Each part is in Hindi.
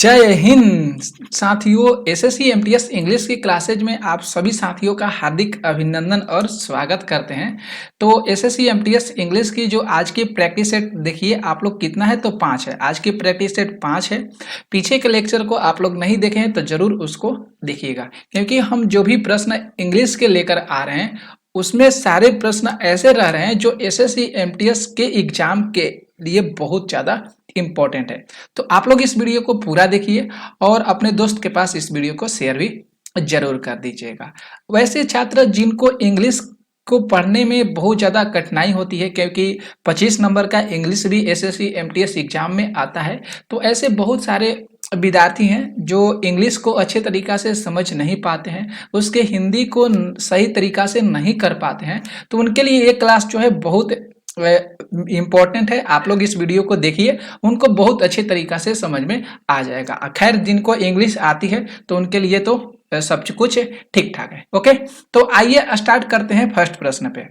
जय हिंद साथियों। एसएससी एमटीएस इंग्लिश की क्लासेज में आप सभी साथियों का हार्दिक अभिनंदन और स्वागत करते हैं। तो एसएससी एमटीएस इंग्लिश की जो आज की प्रैक्टिस सेट देखिए आप लोग कितना है, तो 5 है। आज की प्रैक्टिस सेट 5 है। पीछे के लेक्चर को आप लोग नहीं देखे हैं तो जरूर उसको देखिएगा, क्योंकि हम जो भी प्रश्न इंग्लिश के लेकर आ रहे हैं उसमें सारे प्रश्न ऐसे रह रहे हैं जो एसएससी एमटीएस के एग्जाम के लिए बहुत ज़्यादा इंपॉर्टेंट है। तो आप लोग इस वीडियो को पूरा देखिए और अपने दोस्त के पास इस वीडियो को शेयर भी जरूर कर दीजिएगा। वैसे छात्र जिनको इंग्लिश को पढ़ने में बहुत ज़्यादा कठिनाई होती है, क्योंकि 25 नंबर का इंग्लिश भी एसएससी एमटीएस एग्जाम में आता है, तो ऐसे बहुत सारे विद्यार्थी हैं जो इंग्लिश को अच्छे तरीका से समझ नहीं पाते हैं, उसके हिंदी को सही तरीका से नहीं कर पाते हैं। तो उनके लिए ये क्लास जो है बहुत इम्पोर्टेंट है। आप लोग इस वीडियो को देखिए, उनको बहुत अच्छे तरीका से समझ में आ जाएगा। खैर जिनको इंग्लिश आती है तो उनके लिए तो सब कुछ ठीक ठाक है। ओके, तो आइए स्टार्ट करते हैं फर्स्ट प्रश्न पे।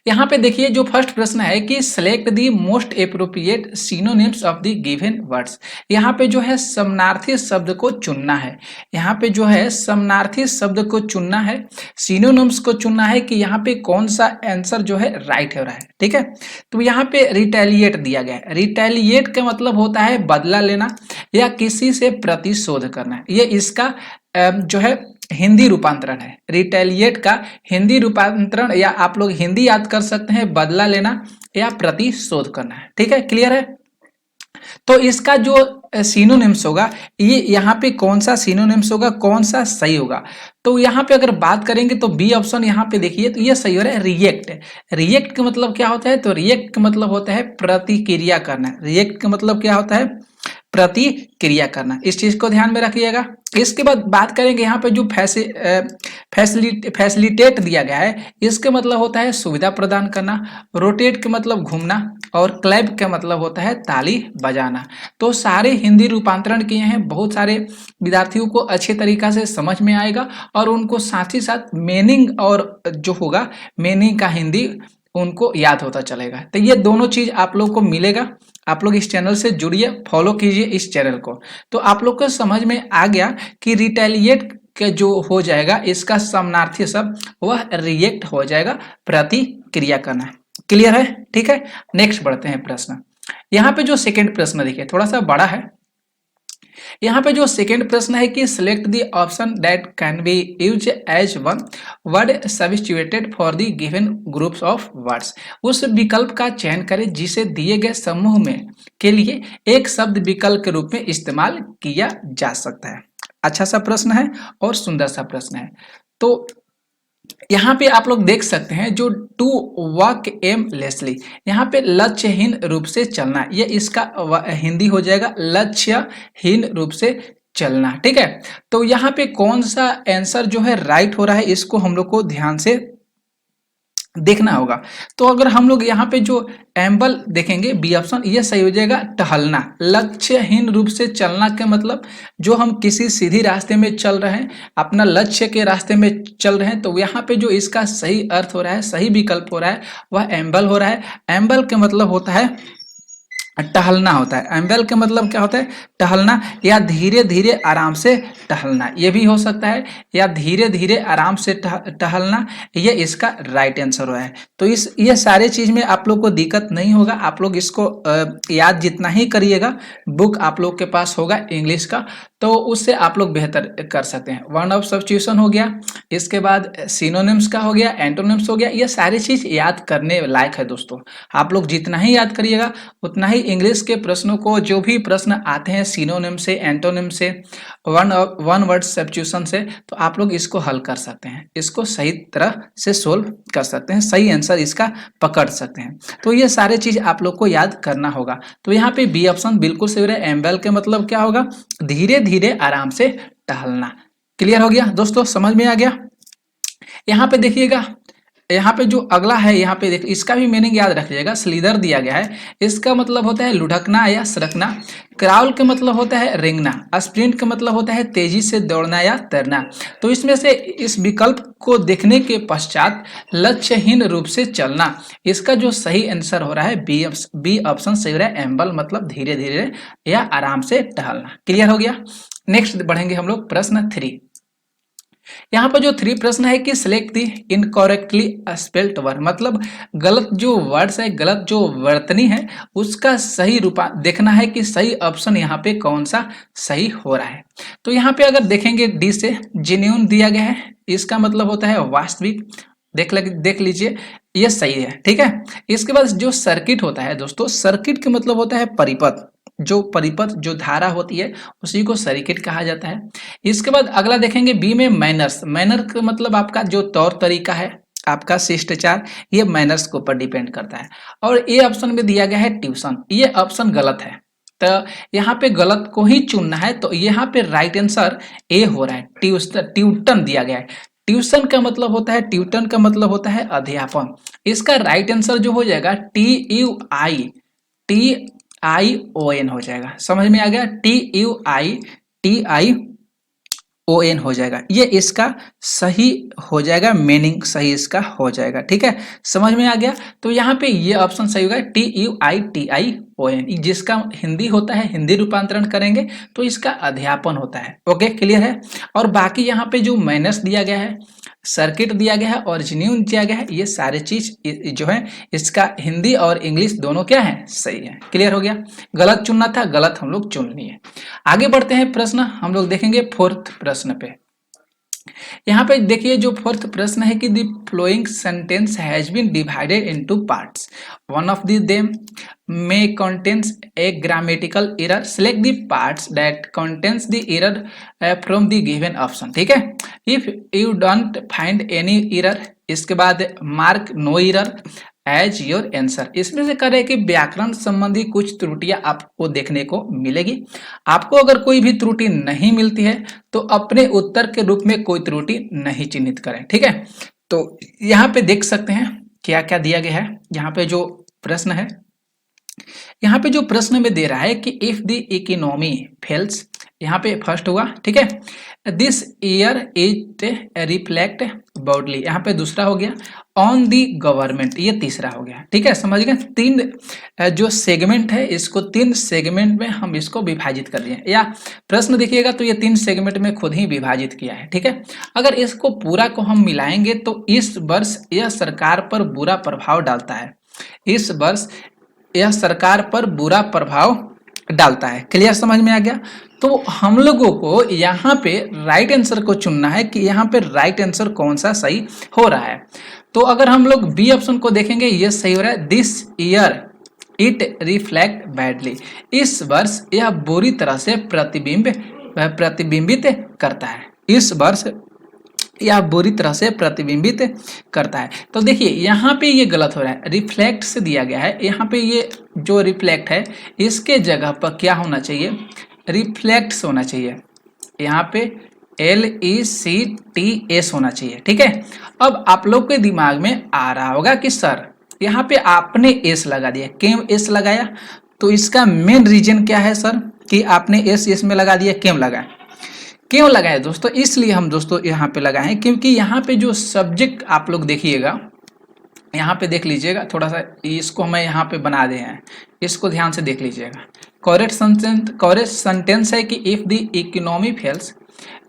यहाँ पे देखिए जो फर्स्ट प्रश्न है कि select the most appropriate synonyms of the given words. यहाँ पे जो है समानार्थी शब्द को चुनना है। यहाँ पे जो है समानार्थी शब्द को चुनना है, सिनोनिम्स को चुनना है कि यहाँ पे कौन सा आंसर जो है राइट हो रहा है। ठीक है, तो यहाँ पे रिटेलिएट दिया गया है। रिटेलिएट का मतलब होता है बदला लेना या किसी से प्रतिशोध करना। ये इसका जो है हिंदी रूपांतरण है। रिटेलिएट का हिंदी रूपांतरण, या आप लोग हिंदी याद कर सकते हैं, बदला लेना या प्रतिशोध करना है। ठीक है, क्लियर है। तो इसका जो सिनोनिम्स होगा, ये यहाँ पे कौन सा सिनोनिम्स होगा, कौन सा सही होगा, तो यहाँ पे अगर बात करेंगे तो बी ऑप्शन यहाँ पे देखिए, तो ये सही हो रहा है। रिएक्ट, रिएक्ट का मतलब क्या होता है, तो रिएक्ट का मतलब होता है प्रतिक्रिया करना। रिएक्ट का मतलब क्या होता है, प्रतिक्रिया करना। इस चीज को ध्यान में रखिएगा। इसके बाद बात करेंगे यहाँ पे जो फैसिलिटेट दिया गया है, इसके मतलब होता है सुविधा प्रदान करना। रोटेट के मतलब घूमना, और क्लैप का मतलब होता है ताली बजाना। तो सारे हिंदी रूपांतरण किए हैं, बहुत सारे विद्यार्थियों को अच्छे तरीका से समझ में आएगा और उनको साथ ही साथ मीनिंग और जो होगा मीनिंग का हिंदी उनको याद होता चलेगा। तो ये दोनों चीज आप लोग को मिलेगा। आप लोग इस चैनल से जुड़िए, फॉलो कीजिए इस चैनल को, तो आप लोग को समझ में आ गया कि रिटेलिएट के जो हो जाएगा इसका समानार्थी शब्द वह रिएक्ट हो जाएगा, प्रतिक्रिया करना। क्लियर है, ठीक है। नेक्स्ट बढ़ते हैं प्रश्न। यहाँ पे जो सेकेंड प्रश्न देखिए थोड़ा सा बड़ा है। यहाँ पे जो सेकेंड प्रश्न है कि select the option that can be use as one word substituted for the given groups of words. उस विकल्प का चयन करें जिसे दिए गए समूह में के लिए एक शब्द विकल्प के रूप में इस्तेमाल किया जा सकता है। अच्छा सा प्रश्न है और सुंदर सा प्रश्न है। तो यहाँ पे आप लोग देख सकते हैं जो टू वॉक एमलेसली, यहाँ पे लक्ष्यहीन रूप से चलना, ये इसका हिंदी हो जाएगा लक्ष्यहीन रूप से चलना। ठीक है, तो यहाँ पे कौन सा आंसर जो है राइट हो रहा है इसको हम लोग को ध्यान से देखना होगा। तो अगर हम लोग यहाँ पे जो एम्बल देखेंगे बी ऑप्शन, ये सही हो जाएगा टहलना। लक्ष्यहीन रूप से चलना के मतलब जो हम किसी सीधी रास्ते में चल रहे हैं, अपना लक्ष्य के रास्ते में चल रहे हैं, तो यहाँ पे जो इसका सही अर्थ हो रहा है, सही विकल्प हो रहा है वह एम्बल हो रहा है। एम्बल के मतलब होता है टहलना होता है। एम्बल के मतलब क्या होता है, टहलना या धीरे धीरे आराम से टहलना, ये भी हो सकता है, या धीरे धीरे आराम से टहलना, ये इसका राइट आंसर है। तो ये सारे चीज में आप लोग को दिक्कत नहीं होगा। आप लोग इसको याद जितना ही करिएगा, बुक आप लोग के पास होगा इंग्लिश का, तो उससे आप लोग बेहतर कर सकते हैं। वर्ड ऑफ सब्स्टिट्यूशन हो गया, इसके बाद सिनोनिम्स का हो गया, एंटोनिम्स हो गया, ये सारी चीज याद करने लायक है दोस्तों। आप लोग जितना ही याद करिएगा उतना ही इंग्लिश के प्रश्नों को, जो भी प्रश्न आते हैं सिनोनिम से, एंटोनिम से, वन वर्ड सब्स्टिट्यूशन से, तो आप लोग इसको हल कर सकते हैं, इसको सही तरह से सोल्व कर सकते हैं, सही आंसर इसका पकड़ सकते हैं। तो ये सारे चीज आप लोग को याद करना होगा। तो यहाँ पे बी ऑप्शन बिल्कुल सही है। एम्बल के मतलब क्या होगा, धीरे धीरे आराम से टहलना। क्लियर हो गया दोस्तों, समझ में आ गया। यहाँ पे देखिएगा यहाँ पे जो अगला है, यहाँ पे देख, इसका भी मीनिंग याद रखिएगा। स्लीदर दिया गया है, इसका मतलब होता है लुढ़कना या सरकना। क्राउल का मतलब होता है रेंगना। स्प्रिंट का मतलब होता है तेजी से दौड़ना या तैरना। तो इसमें से इस विकल्प को देखने के पश्चात लक्ष्यहीन रूप से चलना, इसका जो सही आंसर हो रहा है बी ऑप्शन सही हो रहा है। एम्बल मतलब धीरे धीरे या आराम से टहलना। क्लियर हो गया। नेक्स्ट बढ़ेंगे हम लोग प्रश्न 3। यहाँ पर जो 3 प्रश्न है कि select the incorrectly spelled word, मतलब गलत जो वर्ड्स है, गलत जो वर्तनी है, उसका सही रूपा देखना है कि सही ऑप्शन यहाँ पे कौन सा सही हो रहा है। तो यहाँ पे अगर देखेंगे डी से जेन्युइन दिया गया है, इसका मतलब होता है वास्तविक। देख लीजिए ये सही है, ठीक है। इसके बाद जो सर्किट होता है दोस्तों, सर्किट का मतलब होता है परिपथ। जो परिपथ जो धारा होती है उसी को सर्किट कहा जाता है। इसके बाद अगला देखेंगे बी में मैनर्स। मैनर का मतलब आपका जो तौर तरीका है, आपका शिष्टाचार, ये मैनर्स के ऊपर डिपेंड करता है। और ए ऑप्शन में दिया गया है ट्यूशन, ये ऑप्शन गलत है। तो यहाँ पे गलत को ही चुनना है। तो यहाँ पे राइट आंसर ए हो रहा है, ट्यूटन दिया गया है। ट्यूशन का मतलब होता है, ट्यूटन का मतलब होता है अध्यापन। इसका राइट आंसर जो हो जाएगा TUION हो जाएगा। समझ में आ गया, TUION हो जाएगा, ये इसका सही हो जाएगा, मीनिंग सही इसका हो जाएगा, ठीक है। समझ में आ गया। तो यहाँ पे ये ऑप्शन सही होगा TUITION, जिसका हिंदी होता है, हिंदी रूपांतरण करेंगे तो इसका अध्यापन होता है। ओके, क्लियर है। और बाकी यहाँ पे जो मैनर्स दिया गया है, सर्किट दिया गया है और जेन्युइन दिया गया है, ये सारे चीज जो है इसका हिंदी और इंग्लिश दोनों क्या है, सही है। क्लियर हो गया। गलत चुनना था, गलत हम लोग चुन लिए। आगे बढ़ते हैं प्रश्न, हम लोग देखेंगे 4th प्रश्न पे। यहाँ पे देखिए जो 4th प्रश्न है कि the following sentence has been divided into parts, one of them may contains a grammatical error, select the parts that contains the error from the given option, ठीक है। if you don't find any error, इसके बाद mark no error as your answer। इसमें से करें कि व्याकरण संबंधी कुछ त्रुटियां आपको देखने को मिलेगी। आपको अगर कोई भी त्रुटि नहीं मिलती है तो अपने उत्तर के रूप में कोई त्रुटि नहीं चिन्हित करें, ठीक है। तो यहाँ पे देख सकते हैं क्या क्या दिया गया है। यहाँ पे जो प्रश्न है, यहाँ पे जो प्रश्न में दे रहा है कि इफ द इकोनॉमी फेल्स, यहाँ पे फर्स्ट हुआ, ठीक है। दिस ईयर इट रिफ्लेक्ट बाउडली, यहाँ पे दूसरा हो गया। ऑन दी गवर्नमेंट, ये तीसरा हो गया, ठीक है। समझ गए। 3 जो सेगमेंट है, इसको 3 सेगमेंट में हम इसको विभाजित कर दिए, या प्रश्न देखिएगा तो ये 3 सेगमेंट में खुद ही विभाजित किया है, ठीक है। अगर इसको पूरा को हम मिलाएंगे तो इस वर्ष यह सरकार पर बुरा प्रभाव डालता है, इस वर्ष यह सरकार पर बुरा प्रभाव डालता है। क्लियर, समझ में आ गया। तो हम लोगों को यहाँ पे राइट आंसर को चुनना है कि यहाँ पे राइट आंसर कौन सा सही हो रहा है। तो अगर हम लोग बी ऑप्शन को देखेंगे, ये सही हो रहा है। This year it reflect badly, इस वर्ष यह बुरी तरह से प्रतिबिंबित करता है, इस वर्ष यह बुरी तरह से प्रतिबिंबित करता है। तो देखिए यहाँ पे ये गलत हो रहा है, रिफ्लेक्ट से दिया गया है। यहाँ पे ये जो रिफ्लेक्ट है इसके जगह पर क्या होना चाहिए, रिफ्लेक्ट्स होना चाहिए। यहाँ पे LECTS होना चाहिए, ठीक है। अब आप लोग के दिमाग में आ रहा होगा कि सर यहाँ पे आपने एस लगा दिया, क्यों एस लगाया? तो इसका मेन रीजन क्या है सर कि आपने एस इसमें लगा दिया, क्यों लगाया? क्यों लगाए दोस्तों? इसलिए हम दोस्तों यहाँ पे लगाए हैं क्योंकि यहाँ पे जो सब्जेक्ट आप लोग देखिएगा, यहाँ पे देख लीजिएगा, थोड़ा सा इसको हमें यहाँ पे बना दे हैं, इसको ध्यान से देख लीजिएगा। करेक्ट सेंटेंस है कि if the economy fails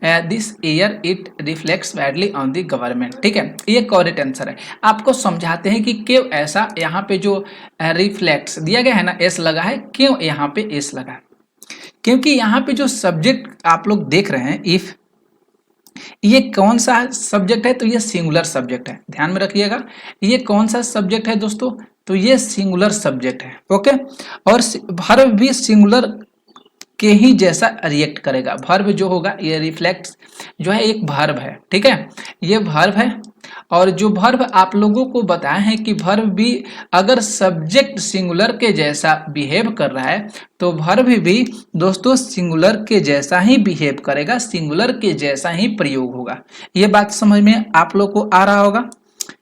this year it reflects badly on the government, ठीक है। ये करेक्ट आंसर है। आपको समझाते हैं कि क्यों ऐसा, यहाँ पे जो रिफ्लेक्ट्स दिया गया है ना, एस लगा है, क्यों यहाँ पे एस लगा? क्योंकि यहाँ पे जो सब्जेक्ट आप लोग देख रहे हैं, इफ, ये कौन सा सब्जेक्ट है? तो ये सिंगुलर सब्जेक्ट है, ध्यान में रखिएगा। ये कौन सा सब्जेक्ट है दोस्तों? तो ये सिंगुलर सब्जेक्ट है, ओके। और वर्ब भी सिंगुलर के ही जैसा रिएक्ट करेगा। वर्ब जो होगा, ये रिफ्लेक्ट्स जो है एक वर्ब है, ठीक है, ये वर्ब है। और जो वर्ब आप लोगों को बताए हैं कि वर्ब भी अगर सब्जेक्ट सिंगुलर के जैसा बिहेव कर रहा है तो वर्ब भी दोस्तों सिंगुलर के जैसा ही बिहेव करेगा, सिंगुलर के जैसा ही प्रयोग होगा। ये बात समझ में आप लोग को आ रहा होगा।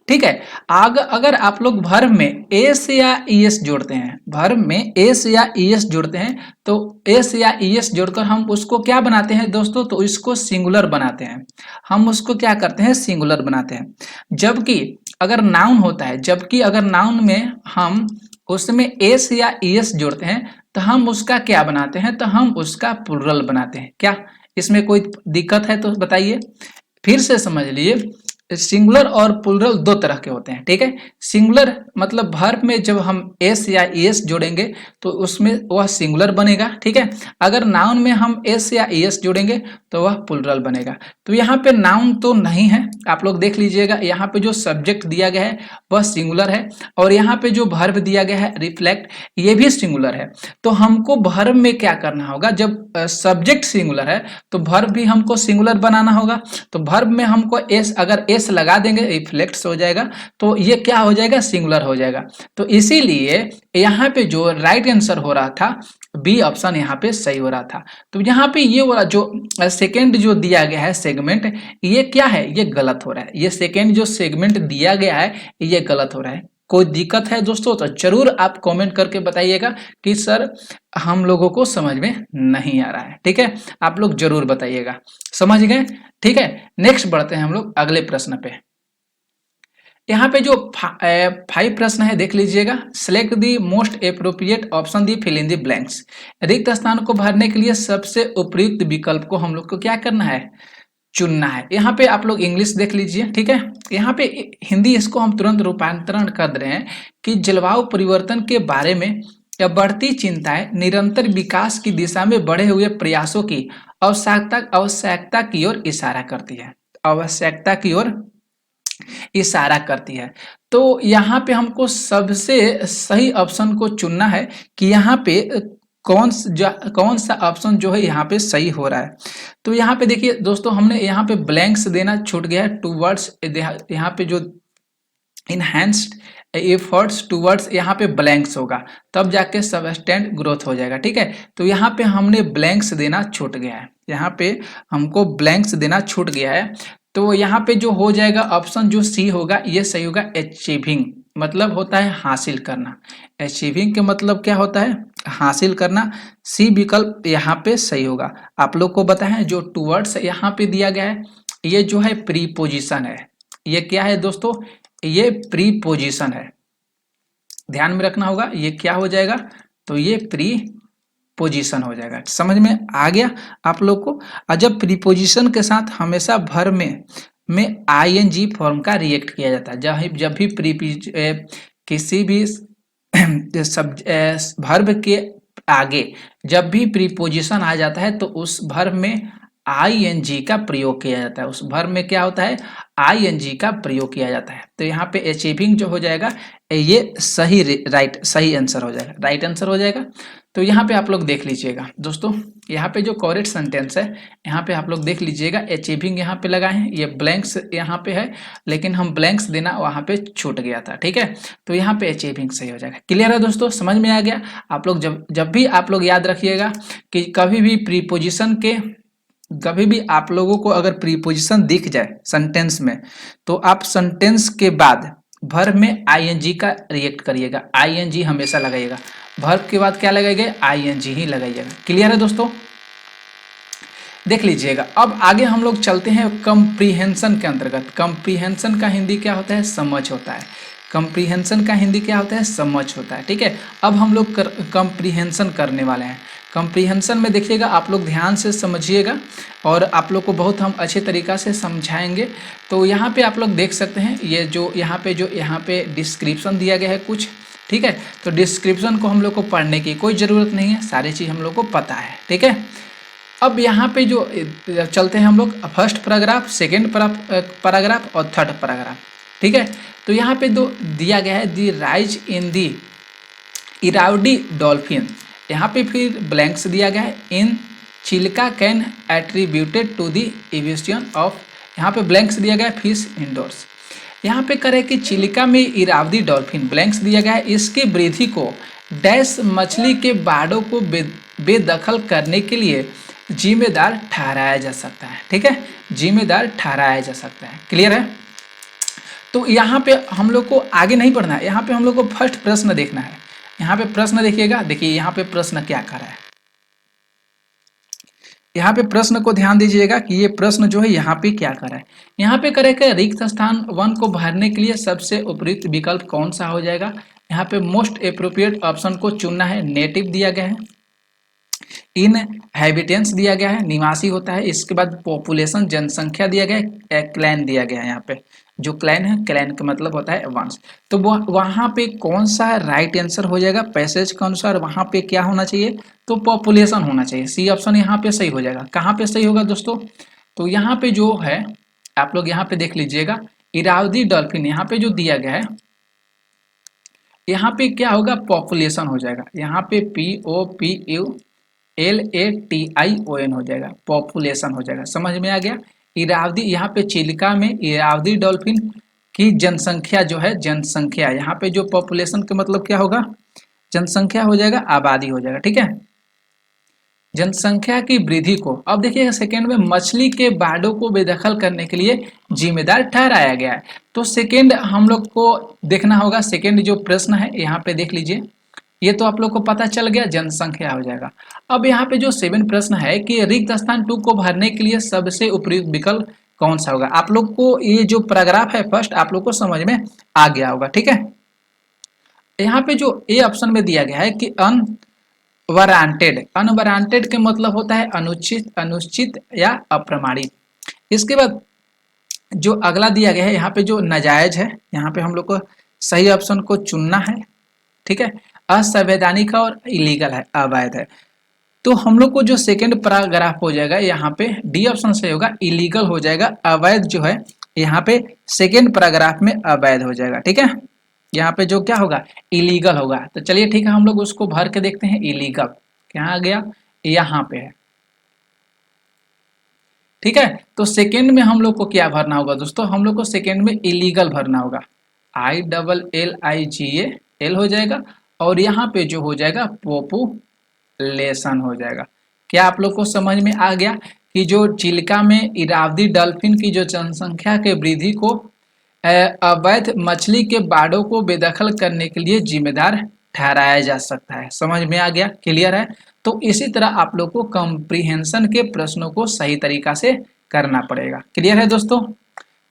ठीक है। अगर आप लोग वर्ब में एस या ईएस जोड़ते हैं, वर्ब में एस या ईएस जोड़ते हैं, तो एस या ईएस जोड़कर हम उसको क्या बनाते हैं दोस्तों, तो इसको सिंगुलर बनाते हैं। हम उसको क्या करते हैं, सिंगुलर बनाते हैं। जबकि अगर नाउन होता है, जबकि अगर नाउन में हम उसमें एस या ईएस जोड़ते हैं, तो हम उसका क्या बनाते हैं, तो हम उसका प्लुरल बनाते हैं। क्या इसमें कोई दिक्कत है तो बताइए। फिर से समझ लीजिए, सिंगुलर और प्लुरल दो तरह के होते हैं। ठीक है, सिंगुलर मतलब वर्ब में जब हम एस या एस जोड़ेंगे तो उसमें वह सिंगुलर बनेगा। ठीक है, अगर नाउन में हम एस या एस जोड़ेंगे तो वह प्लुरल बनेगा। तो यहाँ पे नाउन तो नहीं है, आप लोग देख लीजिएगा, यहाँ पे जो सब्जेक्ट दिया गया है वह सिंगुलर है, और यहाँ पे जो वर्ब दिया गया है रिफ्लेक्ट, ये भी सिंगुलर है। तो हमको वर्ब में क्या करना होगा, जब सब्जेक्ट सिंगुलर है तो वर्ब भी हमको सिंगुलर बनाना होगा। तो वर्ब में हमको एस, अगर एस लगा देंगे रिफ्लेक्ट्स हो जाएगा, तो ये क्या हो जाएगा, सिंगुलर हो जाएगा। तो इसीलिए यहाँ पे जो राइट आंसर हो रहा था बी ऑप्शन यहाँ पे सही हो रहा था। तो यहाँ पे ये वाला जो सेकेंड जो दिया गया है सेगमेंट, ये क्या है, ये गलत हो रहा है। ये सेकेंड जो सेगमेंट दिया गया है ये गलत हो रहा है। कोई दिक्कत है दोस्तों तो जरूर आप कमेंट करके बताइएगा कि सर हम लोगों को समझ में नहीं आ रहा है। ठीक है, आप लोग जरूर बताइएगा, समझ गए। ठीक है, नेक्स्ट बढ़ते हैं हम लोग अगले प्रश्न पे। यहाँ पे जो 5 प्रश्न है देख लीजिएगा। Select the most appropriate option the fill in the blanks. रिक्त स्थान को भरने के लिए सबसे उपयुक्त विकल्प को हम लोग को क्या करना है, चुनना है। यहाँ पे आप लोग इंग्लिश देख लीजिए। ठीक है, यहाँ पे हिंदी इसको हम तुरंत रूपांतरण कर रहे हैं कि जलवायु परिवर्तन के बारे में या बढ़ती चिंताएं निरंतर विकास की दिशा में बढ़े हुए प्रयासों की आवश्यकता की ओर इशारा करती है, आवश्यकता की ओर इशारा करती है। तो यहाँ पे हमको सबसे सही ऑप्शन को चुनना है कि यहाँ पे कौन सा ऑप्शन जो है यहाँ पे सही हो रहा है। तो यहाँ पे देखिए दोस्तों, हमने यहाँ पे ब्लैंक्स देना छूट गया है टूवर्ड्स, यहाँ पे जो इनहैंस्ड एफर्ट्स टूवर्ड्स, यहाँ पे ब्लैंक्स होगा, तब जाके सबस्टेंट ग्रोथ हो जाएगा। ठीक है, तो यहाँ पे हमने ब्लैंक्स देना छूट गया है, यहाँ पे हमको ब्लैंक्स देना छूट गया है। तो यहाँ पे जो हो जाएगा ऑप्शन जो सी होगा ये सही होगा। अचीविंग मतलब होता है हासिल करना, अचीविंग के मतलब क्या होता है, हासिल करना। सी विकल्प यहाँ पे सही होगा। आप लोग को बताएं जो टूवर्ड्स यहाँ पे दिया गया है ये जो है प्रीपोजिशन है। ये क्या है दोस्तों, ये प्रीपोजिशन है, ध्यान में रखना होगा। ये क्या हो जाएगा, तो ये प्रीपोजिशन हो जाएगा। समझ में आ गया आप लोग को। और जब प्रीपोजिशन के साथ हमेशा वर्ब में आईएनजी फॉर्म का रिएक्ट किया जाता है। जब भी किसी भी सब वर्ब के आगे जब भी प्रीपोजिशन आ जाता है तो उस वर्ब में आईएनजी का प्रयोग किया जाता है, उस वर्ब में क्या होता है, आईएनजी का प्रयोग किया जाता है। तो यहाँ पे अचीविंग जो हो जाएगा ये सही सही आंसर हो जाएगा, राइट आंसर हो जाएगा। तो यहाँ पे आप लोग देख लीजिएगा दोस्तों, यहाँ पे जो करेक्ट सेंटेंस है यहाँ पे आप लोग देख लीजिएगा, अचीविंग यहाँ पे लगाए हैं, ये ब्लैंक्स यहाँ पे है, लेकिन हम ब्लैंक्स देना वहाँ पे छूट गया था। ठीक है, तो यहाँ पे अचीविंग सही हो जाएगा। क्लियर है दोस्तों, समझ में आ गया। आप लोग जब भी आप लोग याद रखिएगा कि कभी भी आप लोगों को अगर प्रीपोजिशन दिख जाए सेंटेंस में, तो आप सेंटेंस के बाद वर्ब में आईएनजी का रिएक्ट करिएगा, आईएनजी हमेशा लगाइएगा। वर्ब के बाद क्या लगाइएगा, आईएनजी ही लगाइएगा। क्लियर है दोस्तों, देख लीजिएगा। अब आगे हम लोग चलते हैं कंप्रीहेंशन के अंतर्गत। कंप्रीहेंशन का हिंदी क्या होता है, समझ होता है। कंप्रीहेंशन का हिंदी क्या होता है, समझ होता है। ठीक है, अब हम लोग कंप्रीहेंशन करने वाले हैं। कंप्रीहेंशन में देखिएगा, आप लोग ध्यान से समझिएगा और आप लोग को बहुत हम अच्छे तरीक़ा से समझाएंगे। तो यहाँ पे आप लोग देख सकते हैं ये जो यहाँ पे डिस्क्रिप्शन दिया गया है कुछ। ठीक है, तो डिस्क्रिप्शन को हम लोग को पढ़ने की कोई ज़रूरत नहीं है, सारी चीज़ हम लोग को पता है। ठीक है, अब यहाँ पे जो चलते हैं हम लोग फर्स्ट पैराग्राफ, सेकेंड पैराग्राफ और थर्ड पैराग्राफ। ठीक है, तो यहाँ पे दो दिया गया है the rise in the Irrawaddy dolphin, यहाँ पे फिर ब्लैंक्स दिया गया है। In Chilika can attributed to the aviation of, यहाँ पे ब्लैंक्स दिया गया है फिश इंडोर्स। यहाँ पे करें कि चिल्का में इरावदी डॉल्फिन, ब्लैंक्स दिया गया है, इसकी वृद्धि को डैश मछली के बाड़ों को बेदखल करने के लिए जिम्मेदार ठहराया जा सकता है। ठीक है, जिम्मेदार ठहराया जा सकता है। क्लियर है। तो यहाँ पे हम लोग को आगे नहीं पढ़ना है, यहाँ पे हम लोग को फर्स्ट प्रश्न देखना है। यहाँ पे प्रश्न देखिएगा, देखिए यहाँ पे प्रश्न क्या कर रहा है। यहाँ पे प्रश्न को ध्यान दीजिएगा कि ये प्रश्न जो है यहाँ पे क्या कर रहा है। यहाँ पे करेगा रिक्त स्थान 1 को भरने के लिए सबसे उपयुक्त विकल्प कौन सा हो जाएगा। यहाँ पे मोस्ट अप्रोप्रिएट ऑप्शन को चुनना है। नेटिव दिया गया है, इन हैबिटेंट्स दिया गया है, निवासी होता है। इसके बाद पॉपुलेशन जनसंख्या दिया गया है, क्लैन दिया गया है। यहाँ पे जो क्लैन है, क्लैन का मतलब होता है वंश। तो वहां पे कौन सा राइट आंसर हो जाएगा पैसेज के अनुसार, वहां पे क्या होना चाहिए, तो पॉपुलेशन होना चाहिए। सी ऑप्शन यहाँ पे सही हो जाएगा। कहाँ पे सही होगा दोस्तों, तो यहाँ पे जो है आप लोग यहाँ पे देख लीजिएगा, इरावदी डॉल्फिन यहाँ पे जो दिया गया है, यहाँ पे क्या होगा, पॉपुलेशन हो जाएगा। यहाँ पे POPULATION हो जाएगा, पॉपुलेशन हो जाएगा। समझ में आ गया। इरावदी यहाँ पे चिल्का में इरावदी डॉल्फिन की जनसंख्या जो है, जनसंख्या यहाँ पे जो पॉपुलेशन का मतलब क्या होगा, जनसंख्या हो जाएगा, आबादी हो जाएगा। ठीक है, जनसंख्या की वृद्धि को, अब देखिए सेकेंड में मछली के बाड़ों को बेदखल करने के लिए जिम्मेदार ठहराया गया है। तो सेकेंड हम लोग को देखना होगा। सेकेंड जो प्रश्न है यहाँ पे देख लीजिए, ये तो आप लोग को पता चल गया, जनसंख्या हो जाएगा। अब यहाँ पे जो 7 प्रश्न है कि रिक्त स्थान 2 को भरने के लिए सबसे उपयुक्त विकल्प कौन सा होगा। आप लोग को ये जो पैराग्राफ है फर्स्ट आप लोग को समझ में आ गया होगा। ठीक है, यहाँ पे जो ए ऑप्शन में दिया गया है कि अनवारंटेड, अनवारंटेड के मतलब होता है अनुचित, अनुचित या अप्रमाणित। इसके बाद जो अगला दिया गया है यहाँ पे जो नाजायज है, यहाँ पे हम लोग को सही ऑप्शन को चुनना है। ठीक है, असंवैधानिक और इलीगल है, अवैध है। तो हम लोग को जो सेकंड पैराग्राफ हो जाएगा यहाँ पे डी ऑप्शन से होगा, इलीगल हो जाएगा। अवैध जो है यहाँ पे सेकंड पैराग्राफ में अवैध हो जाएगा। ठीक है, यहाँ पे जो क्या होगा, इलीगल होगा। तो चलिए ठीक है, हम लोग उसको भर के देखते हैं। इलीगल क्या आ गया, यहाँ पे है। ठीक है, तो सेकंड में हम लोग को क्या भरना होगा दोस्तों, हम लोग को सेकंड में इलीगल भरना होगा। ILLIGA हो जाएगा, और यहाँ पे जो हो जाएगा पॉपुलेशन हो जाएगा। क्या आप लोग को समझ में आ गया कि जो चिल्का में इरावदी डॉल्फिन की जो जनसंख्या के वृद्धि को अवैध मछली के बाड़ों को बेदखल करने के लिए जिम्मेदार ठहराया जा सकता है। समझ में आ गया, क्लियर है। तो इसी तरह आप लोग को कॉम्प्रिहेंशन के प्रश्नों को सही तरीका से करना पड़ेगा। क्लियर है दोस्तों।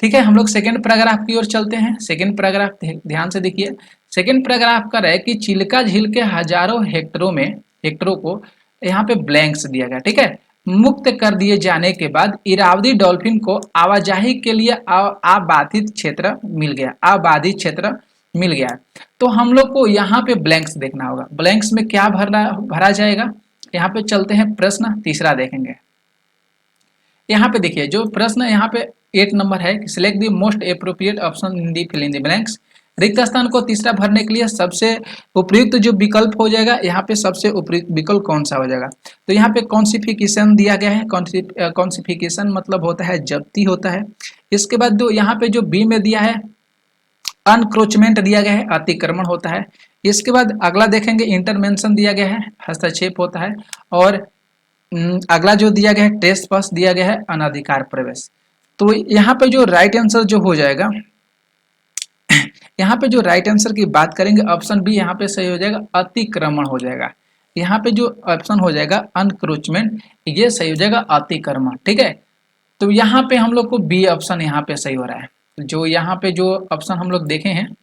ठीक है, हम लोग सेकंड पैराग्राफ की ओर चलते हैं। सेकंड पैराग्राफ ध्यान से देखिए। सेकंड पैराग्राफ का है कि चिल्का झील के हजारों हेक्टरों को यहाँ पे ब्लैंक्स दिया गया। ठीक है, मुक्त कर दिए जाने के बाद इरावदी डॉल्फिन को आवाजाही के लिए आबादित क्षेत्र मिल गया, आबादित क्षेत्र मिल गया। तो हम लोग को यहाँ पे ब्लैंक्स देखना होगा। ब्लैंक्स में क्या भरा जाएगा, यहाँ पे चलते हैं प्रश्न तीसरा देखेंगे। यहाँ पे देखिए जो प्रश्न यहाँ पे 8 नंबर है, select the most appropriate option in the fill in the blanks. रिक्त स्थान को तीसरा भरने के लिए सबसे उपयुक्त जो विकल्प हो जाएगा, यहाँ पे सबसे उपयुक्त विकल्प कौन सा हो जाएगा। तो यहाँ पे कॉन्सिफिकेशन दिया गया है। कॉन्सिफिकेशन मतलब होता है जब्ती होता है। इसके बाद जो यहाँ पे जो बी में दिया है अनक्रोचमेंट दिया गया है, अतिक्रमण होता है। इसके बाद अगला देखेंगे इंटरमेंशन दिया गया है, हस्तक्षेप होता है। और अगला जो दिया गया है टेस्ट पास दिया गया है, अनधिकार प्रवेश। तो यहाँ पे जो राइट आंसर जो हो जाएगा, यहाँ पे जो राइट आंसर की बात करेंगे ऑप्शन बी यहाँ पे सही हो जाएगा, अतिक्रमण हो जाएगा। यहाँ पे जो ऑप्शन हो जाएगा अनक्रोचमेंट, ये सही हो जाएगा अतिक्रमण। ठीक है, तो यहाँ पे हम लोग को बी ऑप्शन यहाँ पे सही हो रहा है। जो यहाँ पे जो ऑप्शन हम लोग देखे हैं,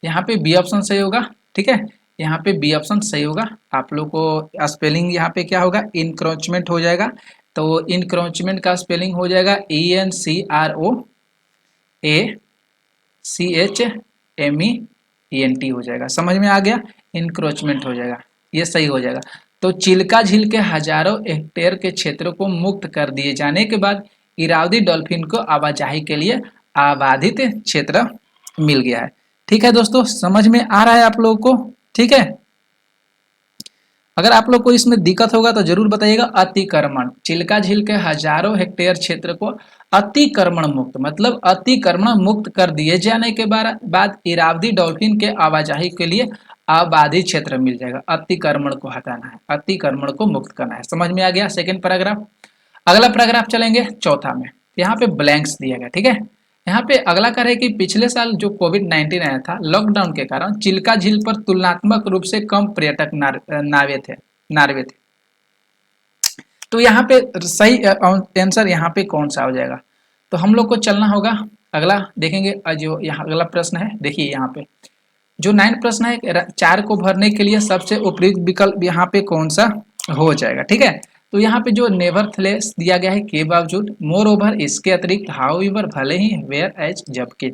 यहाँ पे बी ऑप्शन सही होगा। ठीक है, यहाँ पे बी ऑप्शन सही होगा। आप लोग को स्पेलिंग यहाँ पे क्या होगा, इनक्रोचमेंट हो जाएगा। तो इनक्रोचमेंट का स्पेलिंग हो जाएगा ENCROACHMENT हो जाएगा। समझ में आ गया, इनक्रोचमेंट हो जाएगा, ये सही हो जाएगा। तो चिल्का झील के हजारों हेक्टेयर के क्षेत्रों को मुक्त कर दिए जाने के बाद इरावदी डॉल्फिन को आवाजाही के लिए आबादित क्षेत्र मिल गया है। ठीक है दोस्तों, समझ में आ रहा है आप लोगों को। ठीक है, अगर आप लोग को इसमें दिक्कत होगा तो जरूर बताइएगा। अतिक्रमण, चिल्का झील के हजारों हेक्टेयर क्षेत्र को अतिक्रमण मुक्त, मतलब अतिक्रमण मुक्त कर दिए जाने के बाद इरावदी डॉल्फिन के आवाजाही के लिए आबादी क्षेत्र मिल जाएगा। अतिक्रमण को हटाना है, अतिक्रमण को मुक्त करना है। समझ में आ गया सेकंड पैराग्राफ। अगला पैराग्राफ चलेंगे चौथा में। यहाँ पे ब्लैंक्स दिया गया। ठीक है, यहाँ पे अगला कार्य है कि पिछले साल जो कोविड-19 आया था, लॉकडाउन के कारण चिल्का झील पर तुलनात्मक रूप से कम पर्यटक नार्वे थे। तो यहाँ पे सही आंसर यहाँ पे कौन सा हो जाएगा? तो हम लोग को चलना होगा, अगला देखेंगे। जो यहाँ अगला प्रश्न है, देखिए यहाँ पे जो 9 प्रश्न है, 4 को भरने के लिए सबसे उपयुक्त विकल्प यहाँ पे कौन सा हो जाएगा, ठीक है। तो यहाँ पे जो नेवरथलेस दिया गया है, के बावजूद, मोर ओवर इसके अतिरिक्त, हाउएवर भले ही, वेयर एज जबकि।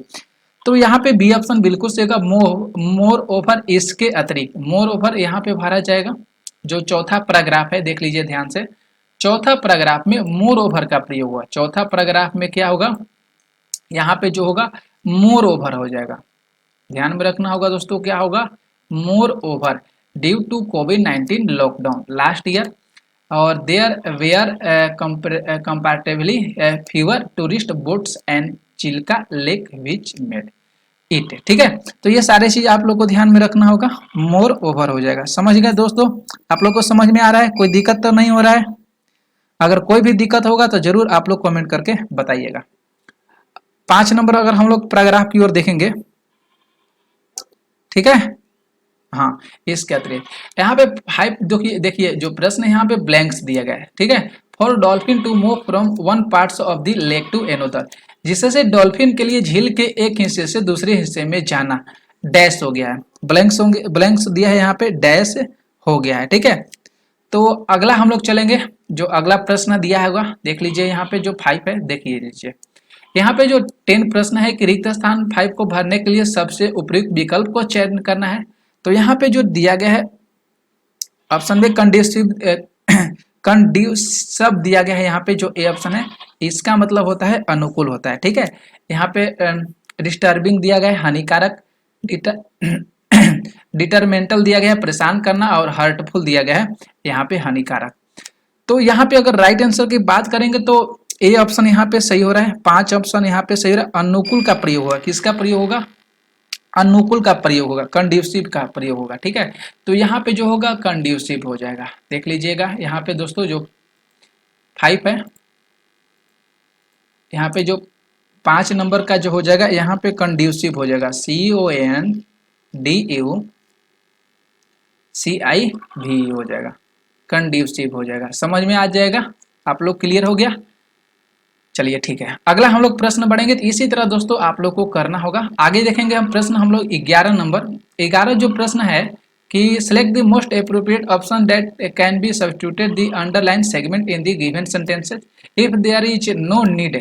तो यहाँ पे बी ऑप्शन बिल्कुल सही होगा, मोर ओवर इसके अतिरिक्त। मोर ओवर यहाँ पे भरा जाएगा। जो चौथा पैराग्राफ है देख लीजिए ध्यान से, चौथा पैराग्राफ में मोर ओवर का प्रयोग हुआ। चौथा पैराग्राफ में क्या होगा, यहाँ पे जो होगा मोर ओवर हो जाएगा। ध्यान में रखना होगा दोस्तों, क्या होगा, मोर ओवर ड्यू टू कोविड-19 लॉकडाउन लास्ट ईयर और there were comparatively fewer tourist boats and Chilika lake which made it, ठीक है। तो ये सारे चीज आप लोग को ध्यान में रखना होगा, मोर ओवर हो जाएगा। समझ गए दोस्तों? आप लोग को समझ में आ रहा है? कोई दिक्कत तो नहीं हो रहा है? अगर कोई भी दिक्कत होगा तो जरूर आप लोग कमेंट करके बताइएगा। 5 नंबर अगर हम लोग पैराग्राफ की ओर देखेंगे, ठीक है। हाँ, इसके अतिरिक्त यहाँ पे 5 देखिए जो प्रश्न है यहाँ पे ब्लैंक्स दिया गया है, ठीक है। For dolphin to move from one parts of the lake to another, जिससे डॉल्फिन के लिए झील के एक हिस्से से दूसरे हिस्से में जाना डैश हो गया है। ब्लैंक्स होंगे, ब्लैंक्स दिया है यहाँ पे, डैश हो गया है, ठीक है। तो अगला हम लोग चलेंगे, जो अगला प्रश्न दिया होगा देख लीजिए। यहाँ पे जो 5 है देखिए लीजिए, यहाँ पे जो 10 प्रश्न है कि रिक्त स्थान 5 को भरने के लिए सबसे उपयुक्त विकल्प को चयन करना है। तो यहाँ पे जो दिया गया है ऑप्शन में कंड्यूसिव कंड्यूसिव दिया गया है। यहाँ पे जो ए ऑप्शन है इसका मतलब होता है अनुकूल होता है, ठीक है। यहाँ पे डिस्टर्बिंग दिया गया है हानिकारक, डिटरमेंटल दिया गया है परेशान करना, और हर्टफुल दिया गया है यहाँ पे हानिकारक। तो यहाँ पे अगर राइट आंसर की बात करेंगे तो ए ऑप्शन यहाँ पे सही हो रहा है। 5 ऑप्शन यहाँ पे सही हो रहा है। अनुकूल का प्रयोग होगा, किसका प्रयोग होगा, अनुकूल का प्रयोग होगा, कंड्यूसिव का प्रयोग होगा, ठीक है। तो यहाँ पे जो होगा कंड्यूसिव हो जाएगा। देख लीजिएगा यहाँ पे दोस्तों जो 5 है, यहाँ पे जो 5 नंबर का जो हो जाएगा यहाँ पे कंड्यूसिव हो जाएगा, CONDUCIV हो जाएगा, कंड्यूसिव हो जाएगा। समझ में आ जाएगा? आप लोग क्लियर हो गया? चलिए ठीक है, अगला हम लोग प्रश्न बढ़ेंगे। तो इसी तरह दोस्तों आप लोग को करना होगा। आगे देखेंगे हम प्रश्न हम लोग 11 नंबर। 11 जो प्रश्न है कि select the most appropriate option that can be substituted the underline segment in the given sentences if there is no need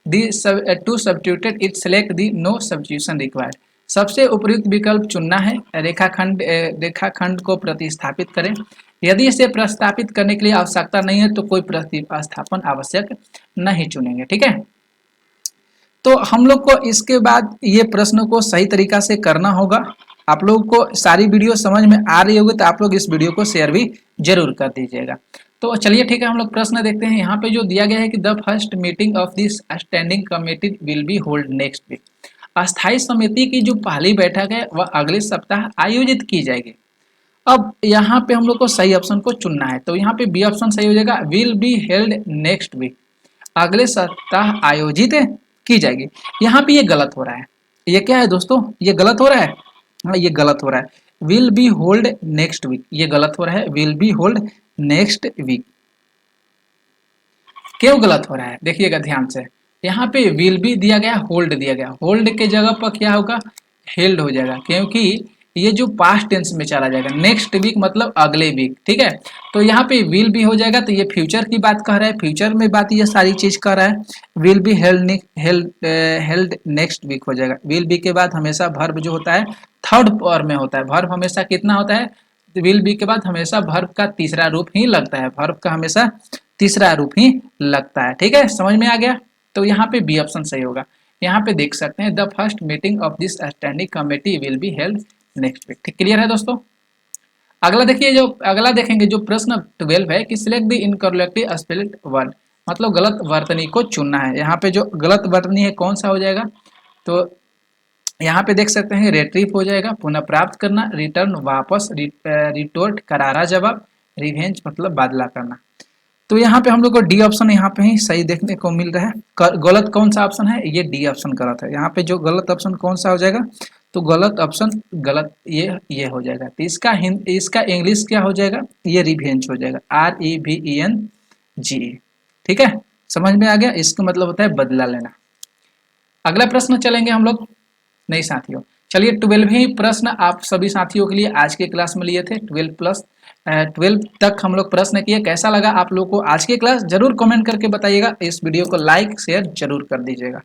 to substituted it, select the no substitution required. सबसे उपयुक्त विकल्प चुनना है, रेखाखंड को प्रतिस्थापित करें। यदि इसे प्रस्तापित करने के लिए आवश्यकता नहीं है तो कोई प्रतिस्थापन आवश्यक नहीं चुनेंगे, ठीक है। तो हम लोग को इसके बाद ये प्रश्न को सही तरीका से करना होगा। आप लोग को सारी वीडियो समझ में आ रही होगी तो आप लोग इस वीडियो को शेयर भी जरूर कर दीजिएगा। तो चलिए ठीक है, हम लोग प्रश्न देखते हैं। यहाँ पे जो दिया गया है कि the first meeting of this standing committee will be hold next week. अस्थायी समिति की जो पहली बैठक है वह अगले सप्ताह आयोजित की जाएगी। अब यहाँ पे हम लोग को सही ऑप्शन को चुनना है। तो यहाँ पे बी ऑप्शन सही हो जाएगा, will be held next week, अगले सप्ताह आयोजित की जाएगी। यहाँ पे ये गलत हो रहा है। ये क्या है दोस्तों, ये गलत हो रहा है। हाँ, ये गलत हो रहा है। Will be hold next week, ये गलत हो रहा है। Will be hold next week क्यों गलत हो रहा है, देखिएगा ध्यान से। यहाँ पे विल बी दिया गया, होल्ड दिया गया। होल्ड के जगह पर क्या होगा, हेल्ड हो जाएगा, क्योंकि ये जो पास्ट टेंस में चला जाएगा। नेक्स्ट वीक मतलब अगले वीक, ठीक है। तो यहाँ पे विल बी हो जाएगा, तो ये फ्यूचर की बात कह रहा है, फ्यूचर में बात ये सारी चीज कर रहा है। Will be held next week हो जाएगा। विल बी के बाद हमेशा वर्ब जो होता है थर्ड फॉर्म में होता है। वर्ब हमेशा कितना होता है, विल बी के बाद हमेशा वर्ब का तीसरा रूप ही लगता है। वर्ब का हमेशा तीसरा रूप ही लगता है, ठीक है। समझ में आ गया? तो यहाँ पे बी ऑप्शन सही होगा। यहाँ पे देख सकते हैं, the first meeting of this standing committee will be held next week. ठीक, क्लियर है दोस्तों? अगला देखिए, जो अगला देखेंगे जो प्रश्न 12 है कि select the incorrectly spelled word, मतलब गलत वर्तनी को चुनना है। यहाँ पे जो गलत वर्तनी है कौन सा हो जाएगा, तो यहाँ पे देख सकते हैं रिट्रीव हो जाएगा, पुनः प्राप्त करना, रिटर्न वापस, रिटोर्ट करारा जवाब, रिवेंज मतलब बदला करना। तो यहाँ पे हम लोग को डी ऑप्शन यहाँ पे ही सही देखने को मिल रहा है। गलत कौन सा ऑप्शन है, ये डी ऑप्शन गलत है। यहाँ पे जो गलत ऑप्शन कौन सा हो जाएगा, तो गलत ऑप्शन गलत ये हो जाएगा। तो इसका इंग्लिश क्या हो जाएगा, ये रिवेंज हो जाएगा, REVENGE। ठीक है, समझ में आ गया, इसका मतलब होता है बदला लेना। अगला प्रश्न चलेंगे हम लोग। नहीं साथियों, चलिए 12वीं प्रश्न आप सभी साथियों के लिए आज के क्लास में लिए थे। 12 तक हम लोग प्रश्न किए। कैसा लगा आप लोग को आज की क्लास, जरूर कमेंट करके बताइएगा। इस वीडियो को लाइक शेयर जरूर कर दीजिएगा।